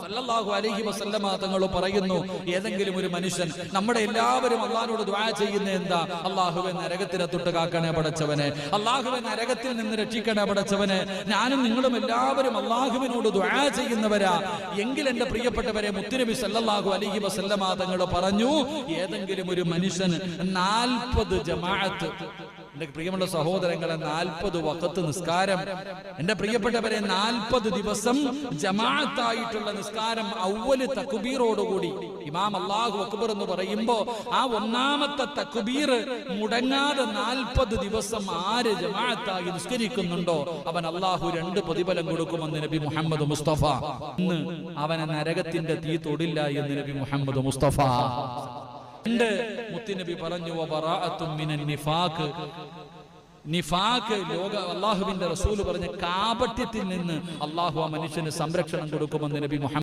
സല്ലല്ലാഹു അലൈഹി വസല്ലമ തങ്ങൾ പറയുന്നു, ഏതെങ്കിലും ഒരു മനുഷ്യൻ, നമ്മുടെ എല്ലാവരും അള്ളാഹുവോട് ദുആ ചെയ്യുന്ന എന്താ? അള്ളാഹുവേ നരകത്തിനെ തൊട്ട് കാക്കണേ പടച്ചവനെ, അള്ളാഹുവേ നരകത്തിൽ നിന്ന് രക്ഷിക്കണേ പടച്ചവനെ. ഞാനും നിങ്ങളും എല്ലാവരും അള്ളാഹുവിനോട് ദുആ ചെയ്യുന്നവരാ. എങ്കിൽ എന്റെ പ്രിയപ്പെട്ടവരെ, മുത്തുനബി സല്ലല്ലാഹു അലൈഹി വസല്ലമ തങ്ങൾ പറഞ്ഞു, ഏതെങ്കിലും ഒരു മനുഷ്യൻ 40 ജമാഅത്ത്, എന്റെ പ്രിയമുള്ള സഹോദരങ്ങളെ, 40 വഖത്ത് നിസ്കാരം, എന്റെ പ്രിയപ്പെട്ടവരെ 40 ദിവസം ജമാഅത്തായിട്ടുള്ള നിസ്കാരം അവ്വല് തക്ബീറോടുകൂടി ഇമാം അല്ലാഹു അക്ബർ എന്ന് പറയുമ്പോ ആ ഒന്നാമത്തെ തക്ബീർ മുടങ്ങാതെ 40 ദിവസം ആര് ജമാഅത്തായി നിസ്കരിക്കുന്നുണ്ടോ അവൻ അല്ലാഹു 2 പ്രതിഫലം കൊടുക്കുമെന്ന് നബി മുഹമ്മദ് മുസ്തഫ. ഇന്ന് അവനെ നരകത്തിന്റെ തീ തൊടില്ല എന്ന് നബി മുഹമ്മദ് മുസ്തഫ. മുത്തുനബി പറഞ്ഞു, നിഫാഖ്, ലോക അള്ളാഹുവിന്റെ റസൂൽ പറഞ്ഞ കാപട്യത്തിൽ നിന്ന് അള്ളാഹു ആ മനുഷ്യന് സംരക്ഷണം കൊടുക്കുമെന്ന് നബി മുഹമ്മദ്